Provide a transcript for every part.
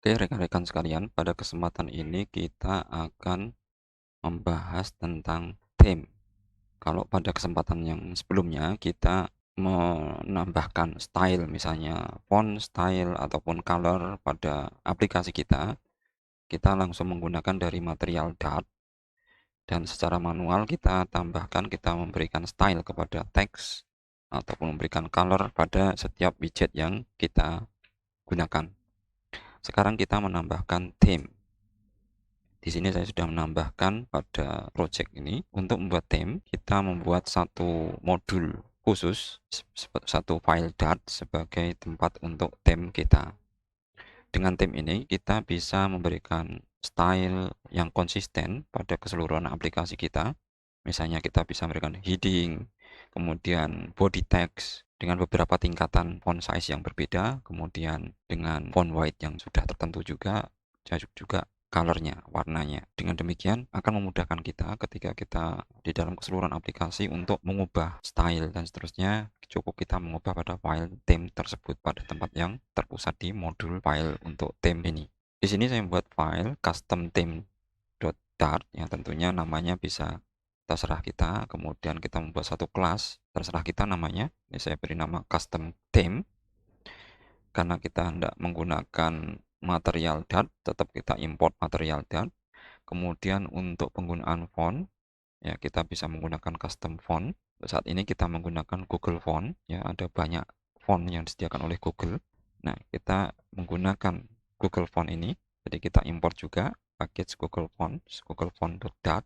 Oke, rekan-rekan sekalian, pada kesempatan ini kita akan membahas tentang theme. Kalau pada kesempatan yang sebelumnya kita menambahkan style, misalnya font, style, ataupun color pada aplikasi kita langsung menggunakan dari material Dart dan secara manual kita tambahkan, kita memberikan style kepada teks ataupun memberikan color pada setiap widget yang kita gunakan. Sekarang kita menambahkan theme. Di sini saya sudah menambahkan pada project ini. Untuk membuat theme, kita membuat satu modul khusus, satu file Dart sebagai tempat untuk theme kita. Dengan theme ini, kita bisa memberikan style yang konsisten pada keseluruhan aplikasi kita. Misalnya kita bisa memberikan heading, kemudian body text dengan beberapa tingkatan font size yang berbeda, kemudian dengan font weight yang sudah tertentu juga colornya, warnanya. Dengan demikian akan memudahkan kita ketika kita di dalam keseluruhan aplikasi untuk mengubah style dan seterusnya. Cukup kita mengubah pada file theme tersebut pada tempat yang terpusat di modul file untuk theme ini. Di sini saya membuat file custom theme.dart yang tentunya namanya bisa terserah kita. Kemudian kita membuat satu kelas, terserah kita namanya. Ini saya beri nama custom theme karena kita hendak menggunakan material Dart, tetap kita import material Dart. Kemudian untuk penggunaan font, ya kita bisa menggunakan custom font. Saat ini kita menggunakan Google Font, ya ada banyak font yang disediakan oleh Google. Nah, kita menggunakan Google Font ini, jadi kita import juga package Google Fonts, Google Font.dart.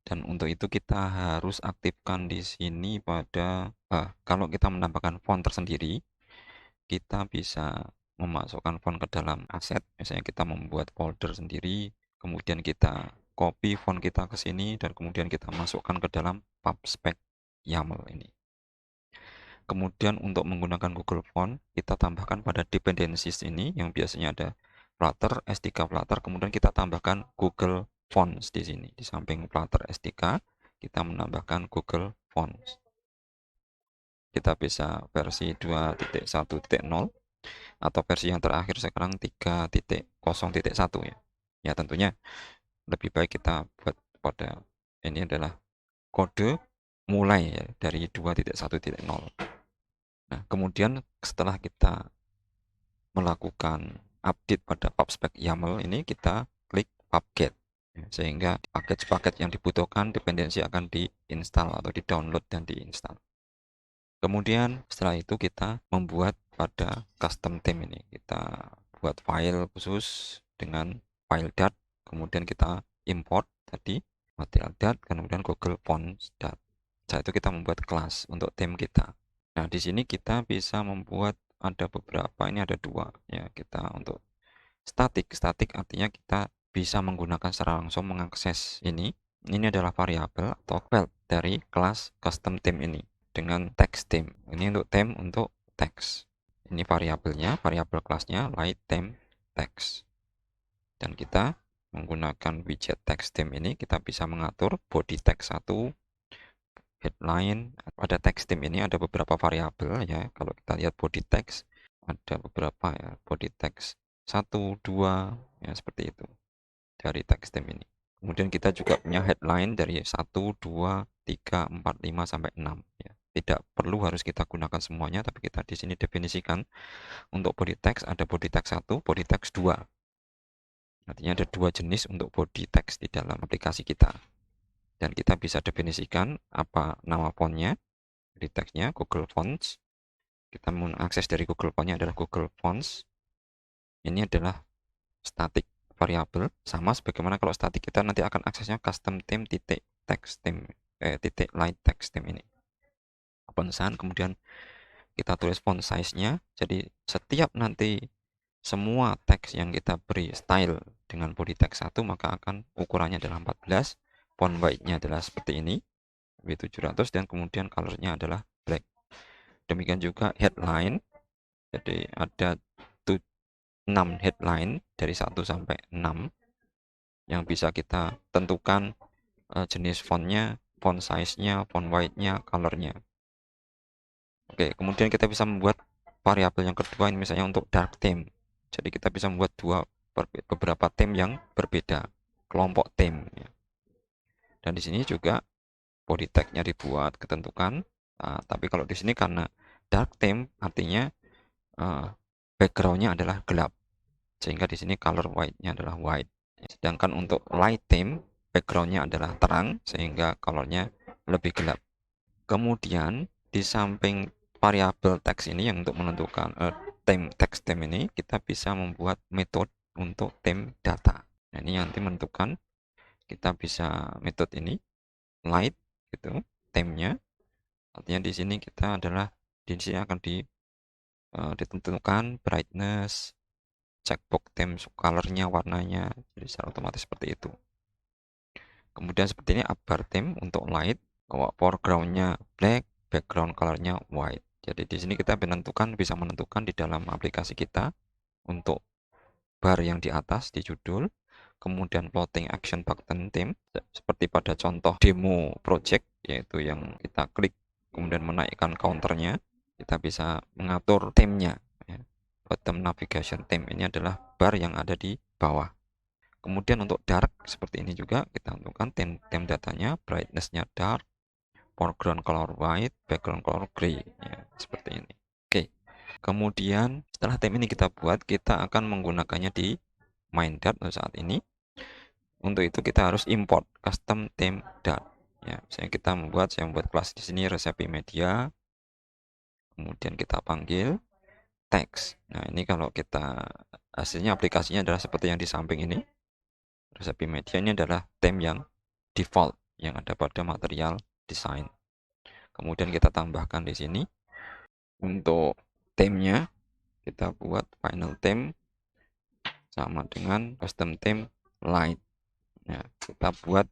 Dan untuk itu kita harus aktifkan di sini pada kalau kita menambahkan font tersendiri, kita bisa memasukkan font ke dalam aset. Misalnya kita membuat folder sendiri, kemudian kita copy font kita ke sini dan kemudian kita masukkan ke dalam PubSpec YAML ini. Kemudian untuk menggunakan Google Font, kita tambahkan pada dependencies ini yang biasanya ada Flutter, S3 Flutter, kemudian kita tambahkan Google Fonts di sini. Di samping Flutter S3, kita menambahkan Google Fonts. Kita bisa versi 2.1.0 atau versi yang terakhir sekarang 3.0.1 ya. Ya tentunya lebih baik kita buat pada ini adalah kode mulai ya, dari 2.1.0. Nah, kemudian setelah kita melakukan update pada PubSpec YAML ini, kita klik pubget ya, sehingga paket-paket yang dibutuhkan dependensi akan diinstal atau di-download dan diinstal. Kemudian setelah itu kita membuat pada custom theme ini. Kita buat file khusus dengan file Dart, kemudian kita import tadi material Dart, kemudian Google Fonts Dart. Setelah itu kita membuat kelas untuk theme kita. Nah, di sini kita bisa membuat ada beberapa, ini ada dua ya. Kita untuk static artinya kita bisa menggunakan secara langsung mengakses ini. Ini adalah variabel atau file dari kelas custom theme ini dengan text theme. Ini untuk theme untuk text. Ini variabelnya, variabel kelasnya light theme text. Dan kita menggunakan widget text theme ini kita bisa mengatur body text 1, headline. Pada text theme ini ada beberapa variabel ya. Kalau kita lihat body text ada beberapa ya, body text 1, 2 ya seperti itu dari text theme ini. Kemudian kita juga punya headline dari 1, 2, 3, 4, 5 sampai 6 ya. Tidak perlu harus kita gunakan semuanya, tapi kita di sini definisikan untuk body text ada body text 1, body text 2. Artinya ada dua jenis untuk body text di dalam aplikasi kita. Dan kita bisa definisikan apa nama fontnya, body textnya Google Fonts. Kita mengakses dari Google Fontnya adalah Google Fonts. Ini adalah static variabel, sama sebagaimana kalau static kita nanti akan aksesnya custom theme titik text theme titik light text theme ini. Fontan, kemudian kita tulis font size-nya. Jadi setiap nanti semua teks yang kita beri style dengan body text 1 maka akan ukurannya adalah 14, font weight-nya adalah seperti ini W700 dan kemudian color-nya adalah black. Demikian juga headline. Jadi ada 6 headline dari 1 sampai 6 yang bisa kita tentukan jenis fontnya, font size-nya, font weight-nya, color-nya. Oke, kemudian kita bisa membuat variabel yang kedua ini misalnya untuk dark theme. Jadi kita bisa membuat beberapa theme yang berbeda, kelompok theme ya. Dan di sini juga body tag-nya dibuat ketentukan. Nah, tapi kalau di sini karena dark theme artinya background-nya adalah gelap. Sehingga di sini color white-nya adalah white. Sedangkan untuk light theme background-nya adalah terang sehingga color-nya lebih gelap. Kemudian di samping variabel teks ini yang untuk menentukan teks theme ini, kita bisa membuat metode untuk theme data. Nah, ini nanti menentukan kita bisa metode ini light gitu theme-nya. Artinya di sini kita adalah di sini akan ditentukan brightness, checkbox theme color-nya, warnanya, jadi secara otomatis seperti itu. Kemudian seperti ini upper theme untuk light, foreground-nya black, background color-nya white. Jadi di sini kita bisa menentukan di dalam aplikasi kita untuk bar yang di atas di judul, kemudian floating action button theme seperti pada contoh demo project, yaitu yang kita klik kemudian menaikkan counternya, kita bisa mengatur theme-nya ya. Bottom navigation theme ini adalah bar yang ada di bawah. Kemudian untuk dark seperti ini juga kita tentukan theme datanya, brightness-nya dark, foreground color white, background color gray ya, seperti ini. Oke. Kemudian setelah theme ini kita buat, kita akan menggunakannya di MindDart saat ini. Untuk itu kita harus import custom theme Dart. Ya, saya membuat kelas di sini Resepi Media. Kemudian kita panggil text. Nah, ini kalau kita hasilnya aplikasinya adalah seperti yang di samping ini. Resepi Media ini adalah theme yang default yang ada pada material desain. Kemudian kita tambahkan di sini untuk theme-nya kita buat final theme sama dengan custom theme light. Ya, kita buat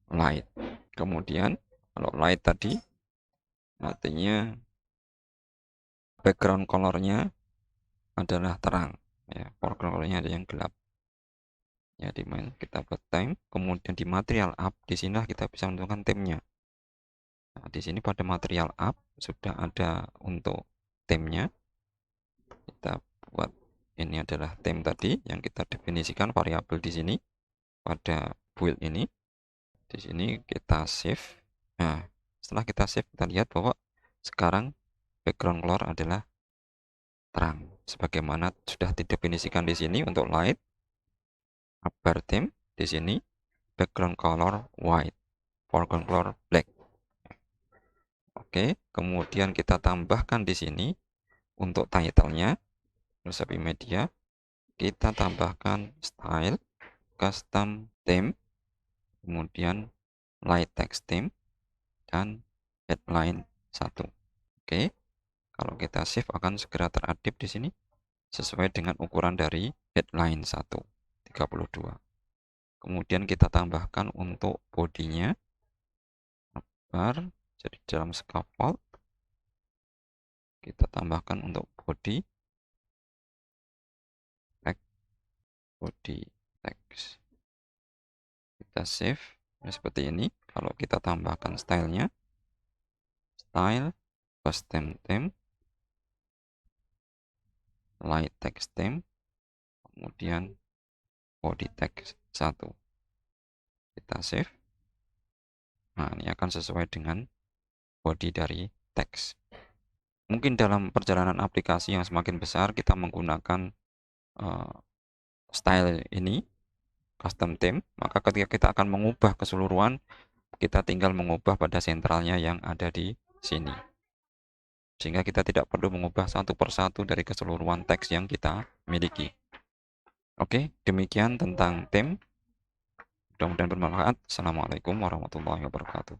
light. Kemudian kalau light tadi artinya background colornya adalah terang ya, foreground colornya ada yang gelap ya. Di main kita buat time, kemudian di material up di sini kita bisa menentukan theme-nya. Nah, di sini pada material up sudah ada untuk theme-nya. Kita buat ini adalah theme tadi yang kita definisikan variabel di sini pada build ini. Di sini kita save. Nah, setelah kita save kita lihat bahwa sekarang background color adalah terang sebagaimana sudah didefinisikan di sini untuk light, upper theme di sini, background color white, foreground color black. Oke, kemudian kita tambahkan di sini untuk title-nya Resepi Media, kita tambahkan style, custom theme, kemudian light text theme dan headline 1. Oke. Kalau kita save akan segera terupdate di sini sesuai dengan ukuran dari headline 1, 32. Kemudian kita tambahkan untuk bodinya bar, jadi dalam scaffold kita tambahkan untuk body tag, body text. Kita save seperti ini. Kalau kita tambahkan stylenya, style, custom theme, light text theme, kemudian body text 1. Kita save. Nah, ini akan sesuai dengan body dari teks. Mungkin dalam perjalanan aplikasi yang semakin besar kita menggunakan style ini, custom theme, maka ketika kita akan mengubah keseluruhan, kita tinggal mengubah pada sentralnya yang ada di sini. Sehingga kita tidak perlu mengubah satu persatu dari keseluruhan teks yang kita miliki. Oke, demikian tentang theme. Mudah-mudahan bermanfaat. Assalamualaikum warahmatullahi wabarakatuh.